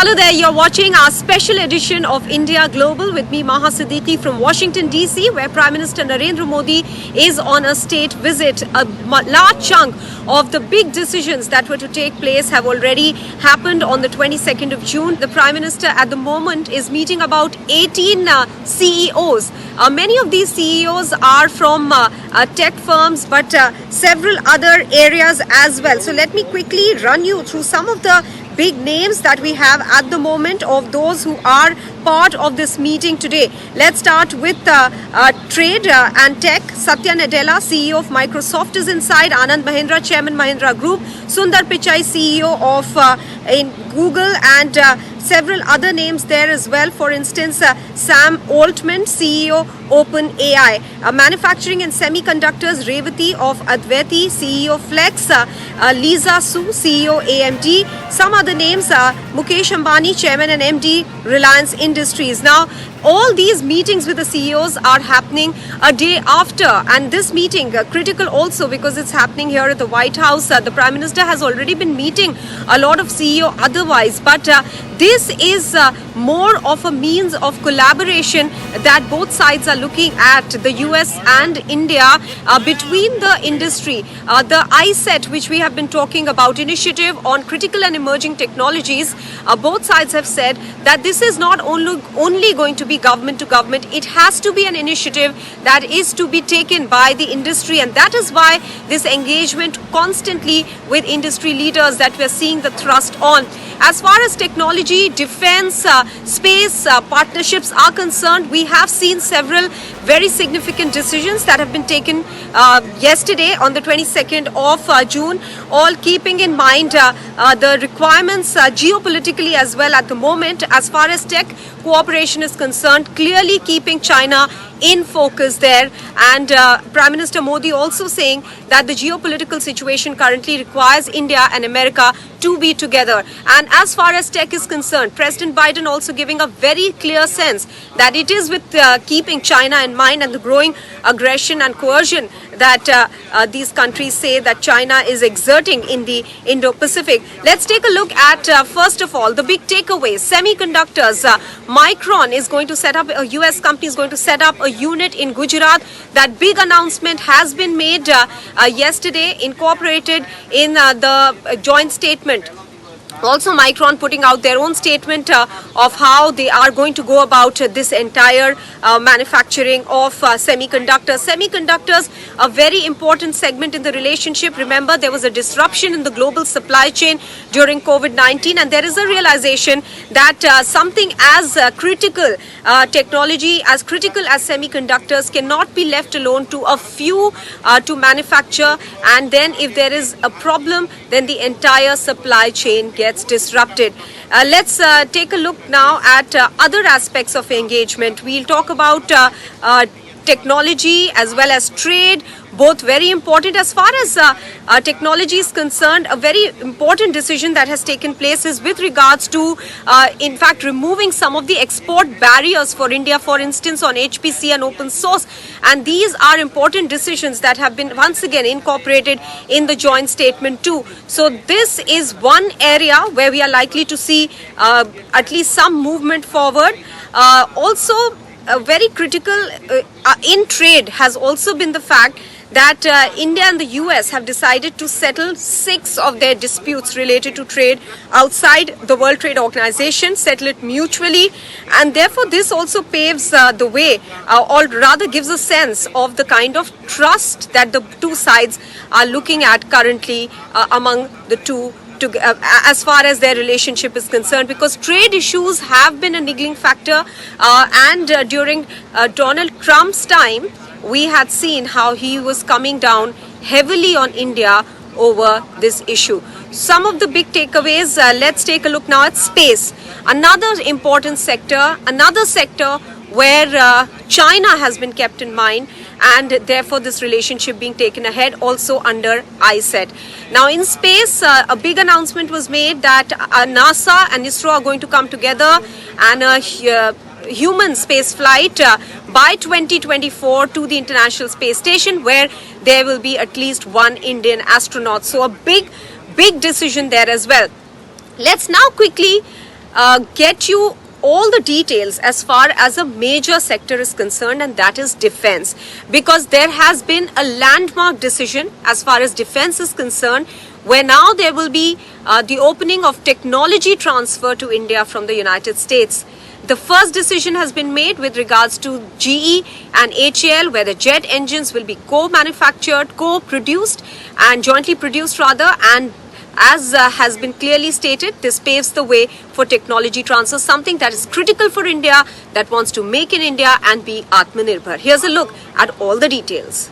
Hello there, you're watching our special edition of India Global with me, Maha Siddiqui from Washington DC, where Prime Minister Narendra Modi is on a state visit. A large chunk of the big decisions that were to take place have already happened on the 22nd of June. The Prime Minister at the moment is meeting about 18 CEOs. Many of these CEOs are from tech firms, but several other areas as well. So let me quickly run you through some of the big names that we have at the moment of those who are part of this meeting today. Let's start with trade and tech. Satya Nadella, CEO of Microsoft, is inside. Anand Mahindra, Chairman Mahindra Group. Sundar Pichai, CEO of in Google, and several other names there as well. For instance, Sam Altman, CEO OpenAI. Manufacturing and semiconductors, Revati of Advaiti, CEO Flex. Lisa Su, CEO AMD. Some other names, Mukesh Ambani, Chairman and MD Reliance Industries. Now, all these meetings with the CEOs are happening a day after, and this meeting critical also because it's happening here at the White House. The Prime Minister has already been meeting a lot of CEO otherwise, but this is more of a means of collaboration that both sides are looking at, the US and India, between the industry. The ISET, which we have been talking about, initiative on critical and emerging technologies, both sides have said that this is not only going to be government to government, it has to be an initiative that is to be taken by the industry, and that is why this engagement constantly with industry leaders that we're seeing the thrust on. As far as technology, defense, space partnerships are concerned, we have seen several very significant decisions that have been taken yesterday on the 22nd of June, all keeping in mind the requirements geopolitically as well at the moment. As far as tech cooperation is concerned, clearly keeping China in focus there, and Prime Minister Modi also saying that the geopolitical situation currently requires India and America to be together. And as far as tech is concerned, President Biden also giving a very clear sense that it is with keeping China in mind and the growing aggression and coercion that these countries say that China is exerting in the Indo-Pacific. Let's take a look at, first of all, the big takeaways. Semiconductors. Micron is going to set up, a US company is going to set up a unit in Gujarat. That big announcement has been made yesterday, incorporated in the joint statement. Also, Micron putting out their own statement of how they are going to go about this entire manufacturing of semiconductors. Semiconductors, a very important segment in the relationship. Remember, there was a disruption in the global supply chain during COVID-19, and there is a realization that something as critical technology, as critical as semiconductors, cannot be left alone to a few to manufacture, and then if there is a problem, then the entire supply chain gets disrupted. Let's take a look now at other aspects of engagement. We'll talk about technology as well as trade, both very important. As far as technology is concerned, a very important decision that has taken place is with regards to, in fact, removing some of the export barriers for India, for instance, on HPC and open source. And these are important decisions that have been once again incorporated in the joint statement too. So this is one area where we are likely to see at least some movement forward. Also, very critical in trade has also been the fact that India and the US have decided to settle 6 of their disputes related to trade outside the World Trade Organization, settle it mutually, and therefore this also paves the way, or rather gives a sense of the kind of trust that the two sides are looking at currently among the two as far as their relationship is concerned, because trade issues have been a niggling factor, and during Donald Trump's time, we had seen how he was coming down heavily on India over this issue. Some of the big takeaways, let's take a look now at space. Another important sector, another sector where China has been kept in mind, and therefore this relationship being taken ahead also under ISET. Now in space, a big announcement was made that NASA and ISRO are going to come together and human space flight by 2024 to the International Space Station, where there will be at least one Indian astronaut. So a big decision there as well. Let's now quickly get you all the details as far as a major sector is concerned, and that is defense, because there has been a landmark decision as far as defense is concerned, where now there will be the opening of technology transfer to India from the United States. The first decision has been made with regards to GE and HAL, where the jet engines will be co-manufactured, co-produced and jointly produced rather, and as has been clearly stated, this paves the way for technology transfer, something that is critical for India, that wants to make in India and be Atmanirbhar. Here's a look at all the details.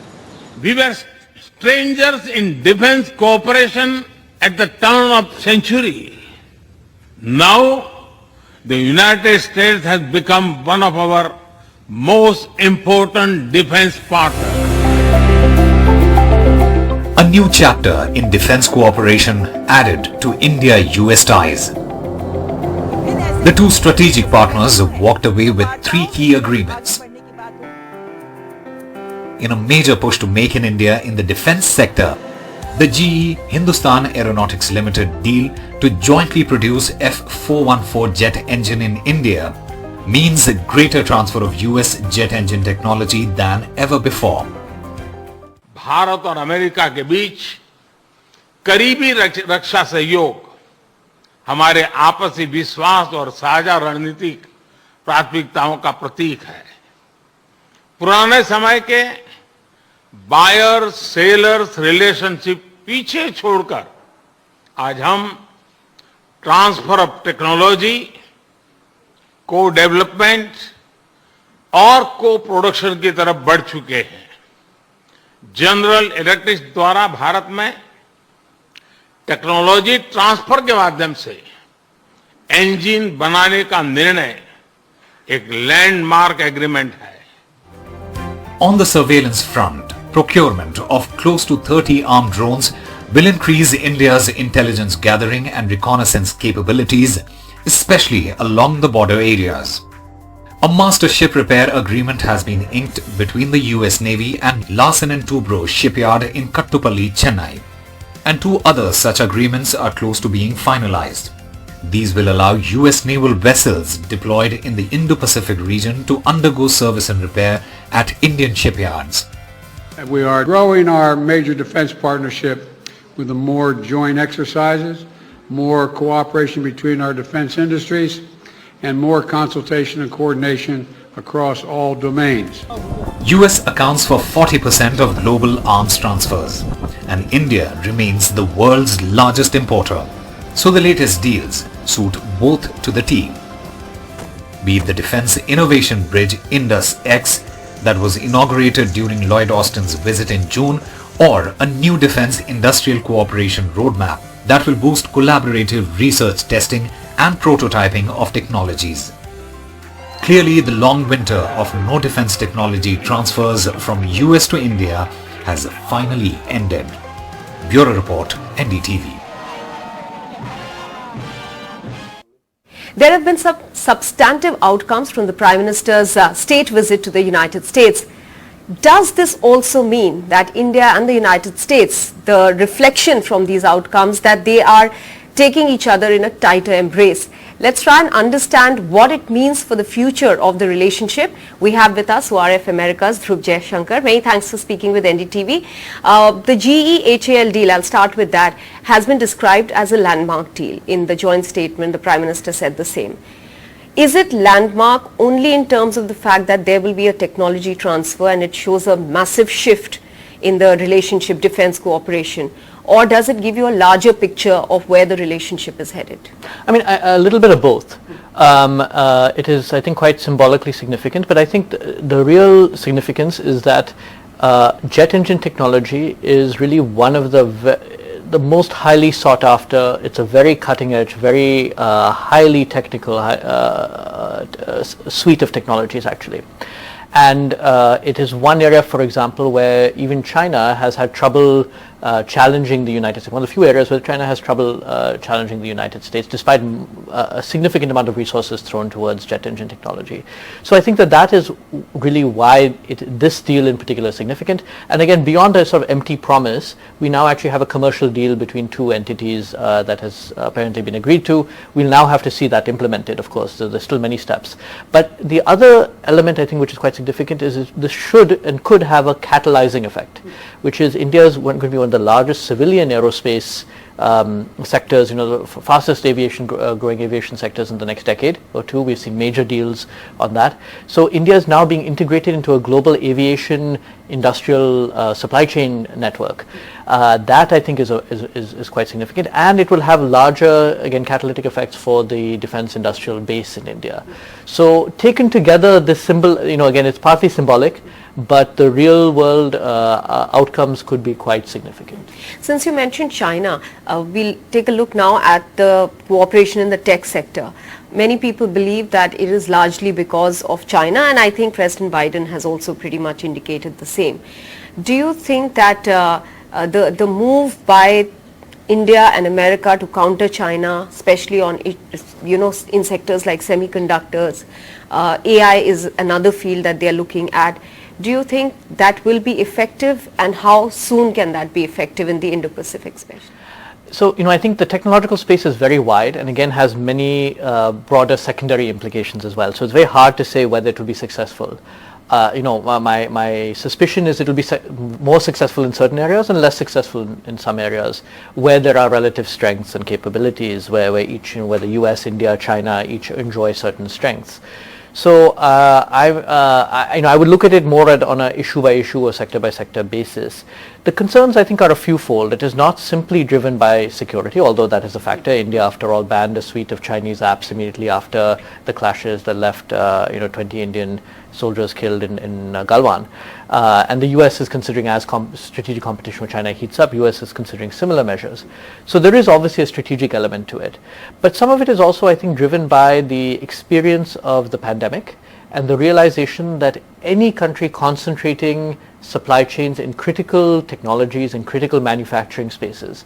We were strangers in defense cooperation at the turn of century. Now, the United States has become one of our most important defense partners. A new chapter in defense cooperation added to India-US ties. The two strategic partners have walked away with 3 key agreements. In a major push to make in India in the defense sector, the GE Hindustan Aeronautics Limited deal to jointly produce F414 jet engine in India means a greater transfer of US jet engine technology than ever before. Bharat और America के बीच करीबी रक्षा सहयोग हमारे आपसी विश्वास और साझा रणनीतिक प्राथमिकताओं का प्रतीक है। पुराने समय के बायर सेलर्स रिलेशनशिप पीछे छोड़कर आज हम ट्रांसफर ऑफ टेक्नोलॉजी, को डेवलपमेंट और को प्रोडक्शन की तरफ बढ़ चुके हैं। जनरल इलेक्ट्रिक द्वारा भारत में टेक्नोलॉजी ट्रांसफर के माध्यम से इंजन बनाने का निर्णय एक लैंडमार्क एग्रीमेंट है। On the surveillance front, procurement of close to 30 armed drones will increase India's intelligence gathering and reconnaissance capabilities, especially along the border areas. A master ship repair agreement has been inked between the US Navy and Larsen & Toubro shipyard in Kattupalli, Chennai. And 2 other such agreements are close to being finalized. These will allow US naval vessels deployed in the Indo-Pacific region to undergo service and repair at Indian shipyards. We are growing our major defense partnership with more joint exercises, more cooperation between our defense industries, and more consultation and coordination across all domains. US accounts for 40% of global arms transfers, and India remains the world's largest importer. So the latest deals suit both to the T. Be it the Defense Innovation Bridge Indus X that was inaugurated during Lloyd Austin's visit in June, or a new defense industrial cooperation roadmap that will boost collaborative research, testing and prototyping of technologies. Clearly, the long winter of no defense technology transfers from US to India has finally ended. Bureau Report, NDTV. There have been some substantive outcomes from the Prime Minister's state visit to the United States. Does this also mean that India and the United States, the reflection from these outcomes, that they are taking each other in a tighter embrace? Let's try and understand what it means for the future of the relationship. We have with us ORF America's Dhruv Jaishankar. Many thanks for speaking with NDTV. The GE-HAL deal, I'll start with that, has been described as a landmark deal. In the joint statement, the Prime Minister said the same. Is it landmark only in terms of the fact that there will be a technology transfer and it shows a massive shift in the relationship, defense cooperation? Or does it give you a larger picture of where the relationship is headed? I mean, a little bit of both. It is, I think, quite symbolically significant, but I think the real significance is that jet engine technology is really one of the most highly sought after. It's a very cutting edge, very highly technical suite of technologies actually. And it is one area, for example, where even China has had trouble challenging the United States. One of the few areas where China has trouble challenging the United States, despite a significant amount of resources thrown towards jet engine technology. So I think that is really why this deal in particular is significant. And again, beyond a sort of empty promise, we now actually have a commercial deal between two entities that has apparently been agreed to. We'll now have to see that implemented, of course. So there's still many steps. But the other element, I think, which is quite significant is this should and could have a catalyzing effect, which is India's going to be one of the largest civilian aerospace sectors, the fastest growing aviation sectors in the next decade or two. We've seen major deals on that. So India is now being integrated into a global aviation industrial supply chain network. That I think is quite significant, and it will have larger, again, catalytic effects for the defense industrial base in India. So taken together, this symbol, again, it's partly symbolic, but the real world outcomes could be quite significant. Since you mentioned China, we'll take a look now at the cooperation in the tech sector. Many people believe that it is largely because of China, and I think President Biden has also pretty much indicated the same. Do you think that the move by India and America to counter China, especially on in sectors like semiconductors, AI is another field that they are looking at. Do you think that will be effective, and how soon can that be effective in the Indo-Pacific space? So, I think the technological space is very wide and again has many broader secondary implications as well. So it's very hard to say whether it will be successful. My suspicion is it will be more successful in certain areas and less successful in some areas where there are relative strengths and capabilities, where the US, India, China each enjoy certain strengths. So I would look at it more on a issue by issue or sector by sector basis. The concerns, I think, are a fewfold. It is not simply driven by security, although that is a factor. India, after all, banned a suite of Chinese apps immediately after the clashes that left 20 Indian soldiers killed in Galwan. And the US is considering, as strategic competition with China heats up, US is considering similar measures. So there is obviously a strategic element to it. But some of it is also, I think, driven by the experience of the pandemic and the realization that any country concentrating supply chains in critical technologies and critical manufacturing spaces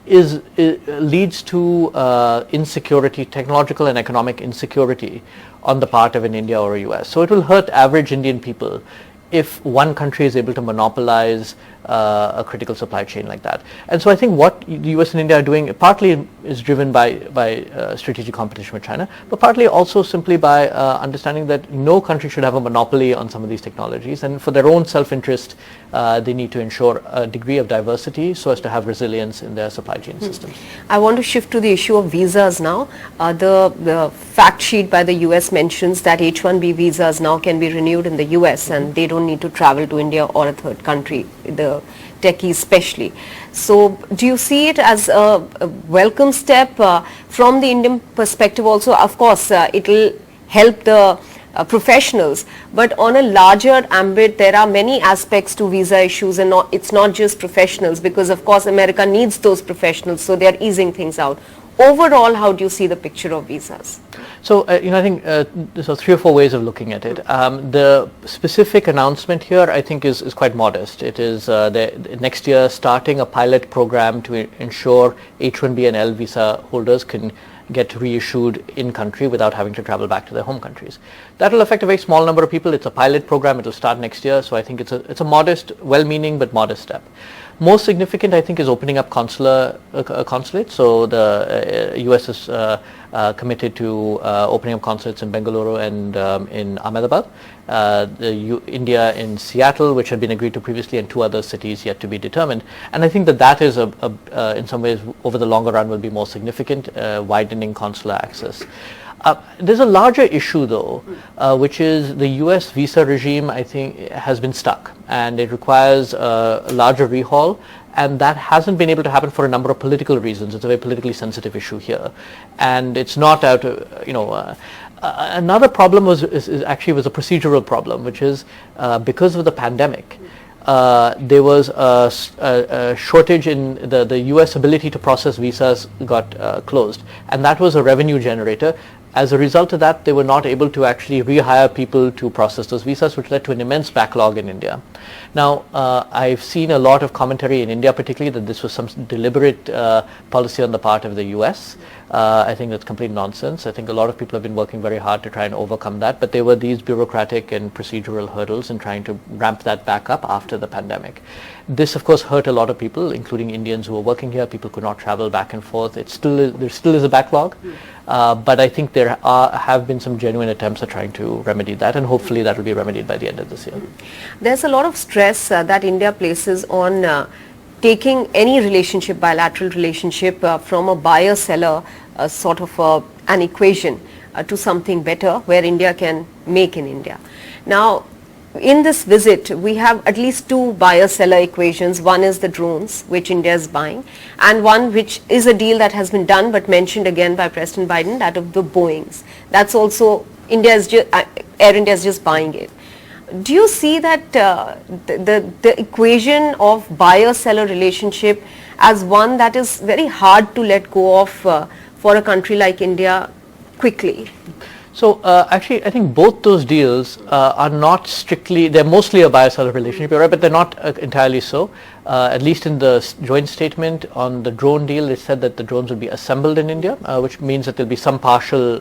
leads to insecurity, technological and economic insecurity on the part of an India or a US. So it will hurt average Indian people if one country is able to monopolize a critical supply chain like that. And so I think what the US and India are doing partly is driven by strategic competition with China, but partly also simply by understanding that no country should have a monopoly on some of these technologies, and for their own self-interest they need to ensure a degree of diversity so as to have resilience in their supply chain systems. I want to shift to the issue of visas now. The fact sheet by the US mentions that H-1B visas now can be renewed in the US and they don't need to travel to India or a third country, the techies especially. So do you see it as a welcome step from the Indian perspective also? Of course, it will help the professionals, but on a larger ambit, there are many aspects to visa issues, and it's not just professionals, because of course America needs those professionals, so they are easing things out. Overall, how do you see the picture of visas? So, I think there's 3 or 4 ways of looking at it. The specific announcement here, I think, is quite modest. It is next year starting a pilot program to ensure H-1B and L visa holders can get reissued in country without having to travel back to their home countries. That will affect a very small number of people. It's a pilot program. It will start next year. So I think it's a modest, well-meaning but modest step. Most significant, I think, is opening up consulates. So the US is committed to opening up consulates in Bengaluru and in Ahmedabad. India in Seattle, which had been agreed to previously, and 2 other cities yet to be determined. And I think that is in some ways over the longer run will be more significant, widening consular access. There's a larger issue though, which is the US visa regime, I think, has been stuck, and it requires a larger rehaul, and that hasn't been able to happen for a number of political reasons. It's a very politically sensitive issue here, and it's not out of, another problem was a procedural problem, which is because of the pandemic. There was a shortage in the US ability to process visas got closed, and that was a revenue generator. As a result of that, they were not able to actually rehire people to process those visas, which led to an immense backlog in India. Now, I've seen a lot of commentary in India particularly that this was some deliberate policy on the part of the US. I think that's complete nonsense. I think a lot of people have been working very hard to try and overcome that, but there were these bureaucratic and procedural hurdles in trying to ramp that back up after the pandemic. This, of course, hurt a lot of people, including Indians who were working here. People could not travel back and forth. There still is a backlog, but I think there have been some genuine attempts at trying to remedy that, and hopefully that will be remedied by the end of this year. There's a lot of stress that India places on taking any relationship, bilateral relationship, from a buyer-seller sort of an equation to something better where India can make in India. Now, in this visit, we have at least two buyer-seller equations. One is the drones, which India is buying, and one which is a deal that has been done but mentioned again by President Biden, that of the Boeings. That's also Air India is just buying it. Do you see that the equation of buyer-seller relationship as one that is very hard to let go of for a country like India quickly? So actually, I think both those deals are not strictly, they're mostly a buyer-seller relationship, you're right, but they're not entirely so. At least in the joint statement on the drone deal, it said that the drones would be assembled in India, which means that there'll be some partial.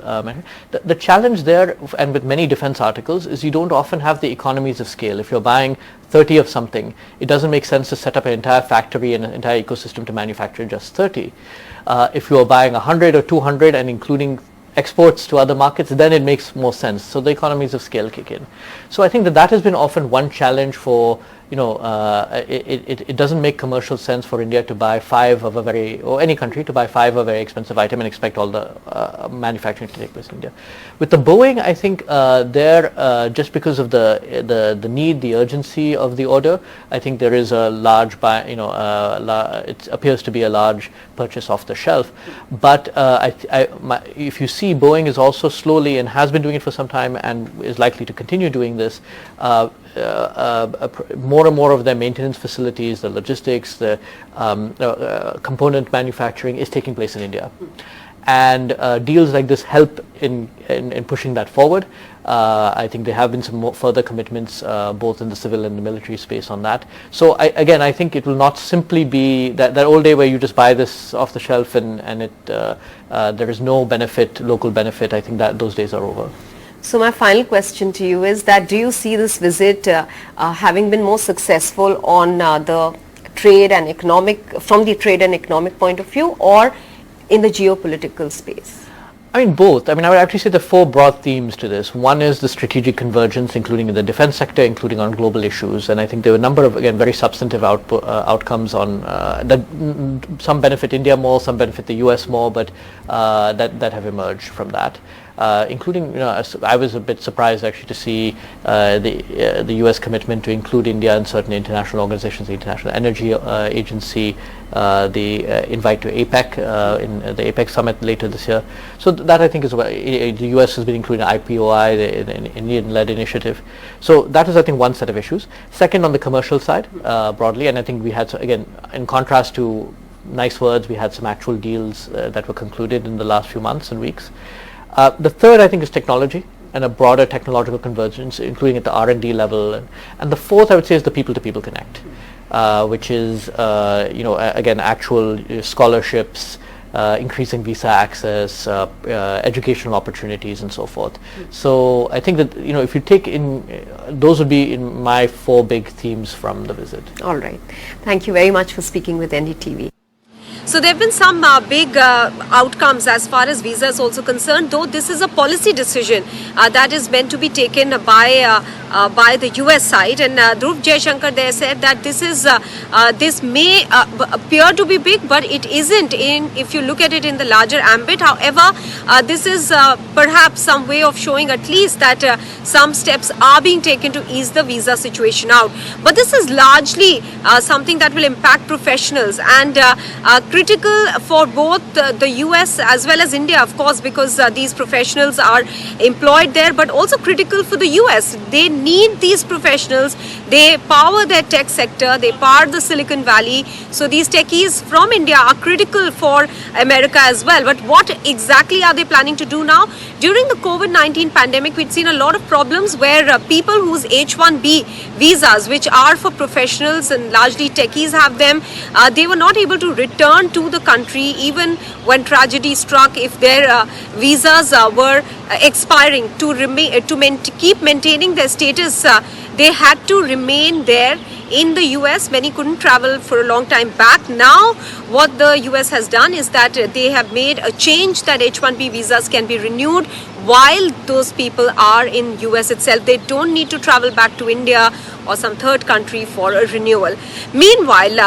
The challenge there, and with many defense articles, is you don't often have the economies of scale. If you're buying 30 of something, it doesn't make sense to set up an entire factory and an entire ecosystem to manufacture just 30. If you're buying 100 or 200 and including exports to other markets, then it makes more sense. So the economies of scale kick in. So I think that has been often one challenge for, it doesn't make commercial sense for India to buy or any country to buy 5 of a very expensive item and expect all the manufacturing to take place in India. With the Boeing, I think just because of the need, the urgency of the order, I think there is a large it appears to be a large purchase off the shelf. But if you see, Boeing is also slowly, and has been doing it for some time and is likely to continue doing this, more and more of their maintenance facilities, the logistics, the component manufacturing is taking place in India. And deals like this help in pushing that forward. I think there have been some further commitments both in the civil and the military space on that. So I think it will not simply be that old day where you just buy this off the shelf and there is no local benefit. I think that those days are over. So my final question to you is that, do you see this visit having been more successful on the trade and economic point of view, or in the geopolitical space? I mean, both. I mean, I would actually say there are 4 broad themes to this. One is the strategic convergence, including in the defense sector, including on global issues. And I think there were a number of, again, very substantive outcomes on that. Some benefit India more, some benefit the US more, but that have emerged from that. Including, I was a bit surprised actually to see the US commitment to include India in certain international organizations, the International Energy Agency, the invite to APEC, in the APEC summit later this year. So that I think is why the US has been including IPOI, the Indian-led initiative. So that is, I think, one set of issues. Second, on the commercial side, broadly, and I think we had, again, in contrast to nice words, we had some actual deals that were concluded in the last few months and weeks. The third, I think, is technology and a broader technological convergence, including at the R&D level. And the fourth, I would say, is the people-to-people connect, which is, again, actual scholarships, increasing visa access, educational opportunities, and so forth. So I think that, if you take in, those would be in my 4 big themes from the visit. All right. Thank you very much for speaking with NDTV. So there have been some big outcomes as far as visa is also concerned, though this is a policy decision that is meant to be taken by the US side. And Dhruv Jaishankar there said that this may appear to be big, but it isn't if you look at it in the larger ambit. However, this is perhaps some way of showing at least that some steps are being taken to ease the visa situation out. But this is largely something that will impact professionals and critical for both the US as well as India, of course, because these professionals are employed there, but also critical for the US. They need these professionals. They power their tech sector, they power the Silicon Valley. So these techies from India are critical for America as well. But what exactly are they planning to do now? During the COVID-19 pandemic, we'd seen a lot of problems where people whose H-1B visas, which are for professionals and largely techies have them, they were not able to return to the country even when tragedy struck. If their visas were expiring, to keep maintaining their status, they had to remain there in the US. Many couldn't travel for a long time back. Now what the US has done is that they have made a change that H-1B visas can be renewed while those people are in US itself. They don't need to travel back to India or some third country for a renewal. Meanwhile,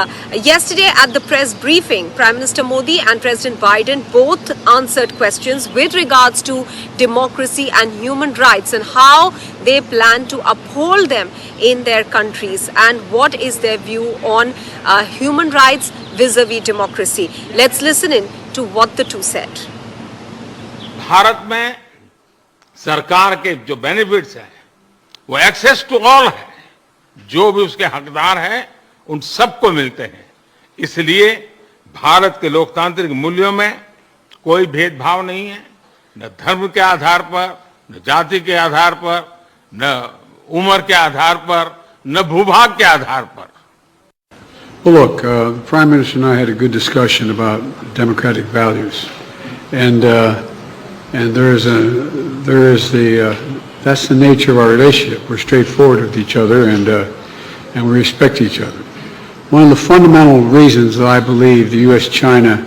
yesterday at the press briefing, Prime Minister Modi and President Biden both answered questions with regards to democracy and human rights and how they plan to uphold them in their countries and what is their view on human rights vis-a-vis democracy. Let's listen in to what the two said. Bharat में सरकार के जो benefits हैं वो access to all है, जो भी उसके हकदार हैं उन सबको मिलते हैं। इसलिए भारत के लोकतांत्रिक मूल्यों में कोई भेदभाव नहीं है, न धर्म के आधार पर, न जाति के आधार पर, न उम्र के आधार पर, न भूभाग के आधार पर। Well, look, the Prime Minister and I had a good discussion about democratic values, and that's the nature of our relationship. We're straightforward with each other, and we respect each other. One of the fundamental reasons that I believe the U.S.-China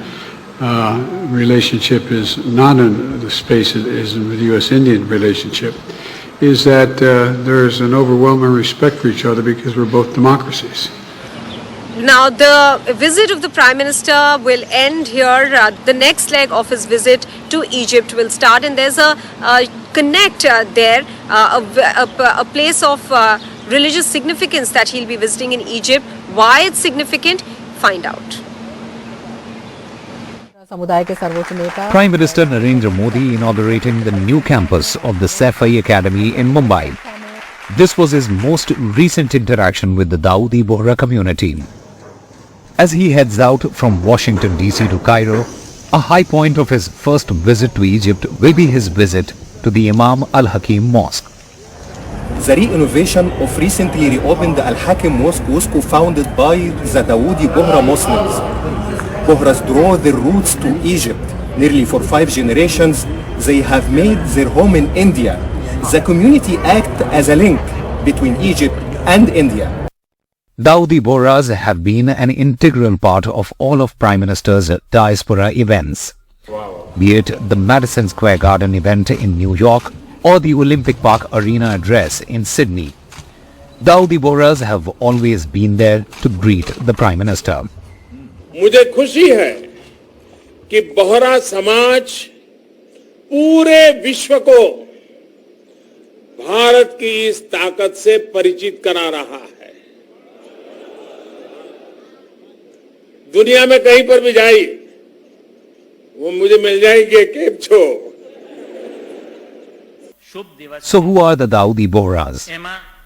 relationship is not in the space it is in the U.S.-Indian relationship is that there's an overwhelming respect for each other because we're both democracies. Now, the visit of the Prime Minister will end here. The next leg of his visit to Egypt will start, and there's a connect there, a place of religious significance that he'll be visiting in Egypt. Why it's significant? Find out. Prime Minister Narendra Modi inaugurating the new campus of the Safai Academy in Mumbai. This was his most recent interaction with the Dawoodi Bohra community. As he heads out from Washington DC to Cairo, a high point of his first visit to Egypt will be his visit to the Imam Al-Hakim Mosque. The re-innovation of recently reopened Al-Hakim Mosque was co-founded by the Dawoodi Bohra Muslims. Bohras draw their roots to Egypt. Nearly for 5 generations, they have made their home in India. The community acts as a link between Egypt and India. Dawoodi Bohras have been an integral part of all of Prime Minister's diaspora events. Be it the Madison Square Garden event in New York or the Olympic Park Arena address in Sydney. Dawoodi Bohras have always been there to greet the Prime Minister. मुझे खुशी है कि बोहरा समाज पूरे विश्व को भारत की इस ताकत से परिचित करा रहा है। दुनिया में कहीं पर भी जाइए, वो मुझे मिल जाएंगे केप छो। So who are the Dawoodi Bohras?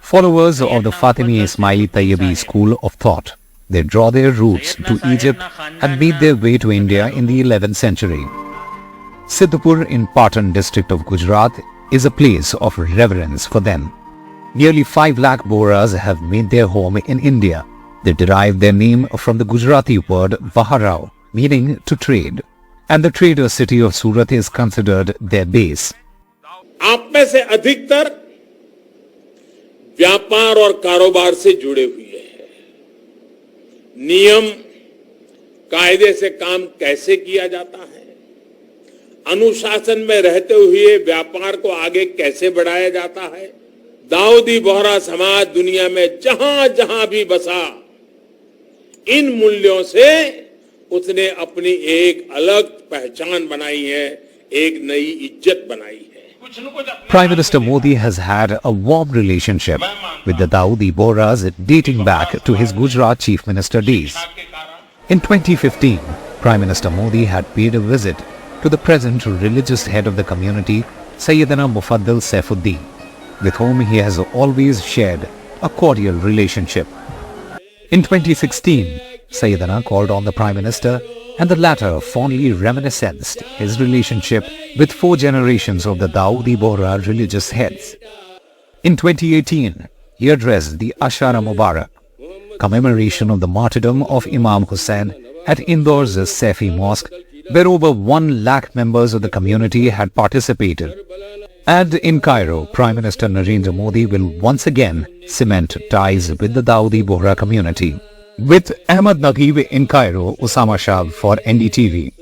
Followers of the Fatimi Ismaili Tayyibi school of thought. They draw their roots to Egypt and made their way to India in the 11th century. Siddhpur in Patan district of Gujarat is a place of reverence for them. Nearly 5 lakh Bohras have made their home in India. They derive their name from the Gujarati word Vaharao, meaning to trade. And the trader city of Surat is considered their base. आप में से अधिकतर व्यापार और कारोबार से जुड़े हुए हैं। नियम कायदे से काम कैसे किया जाता है, अनुशासन में रहते हुए व्यापार को आगे कैसे बढ़ाया जाता है। दाऊदी बोहरा समाज दुनिया में जहां जहां भी बसा, इन मूल्यों से उसने अपनी एक अलग पहचान बनाई है, एक नई इज्जत बनाई है। Prime Minister Modi has had a warm relationship with the Dawoodi Bohras dating back to his Gujarat Chief Minister days. In 2015, Prime Minister Modi had paid a visit to the present religious head of the community, Sayyidina Mufaddal Saifuddin. with whom he has always shared a cordial relationship. In 2016, Sayyidina called on the Prime Minister, and the latter fondly reminisced his relationship with 4 generations of the Dawoodi Bohra religious heads. In 2018, he addressed the Ashara Mubarak, commemoration of the martyrdom of Imam Hussain at Indore's Saifi Mosque, where over 1 lakh members of the community had participated. And in Cairo, Prime Minister Narendra Modi will once again cement ties with the Dawoodi Bohra community. With Ahmed Nagib in Cairo, Usama Shah for NDTV.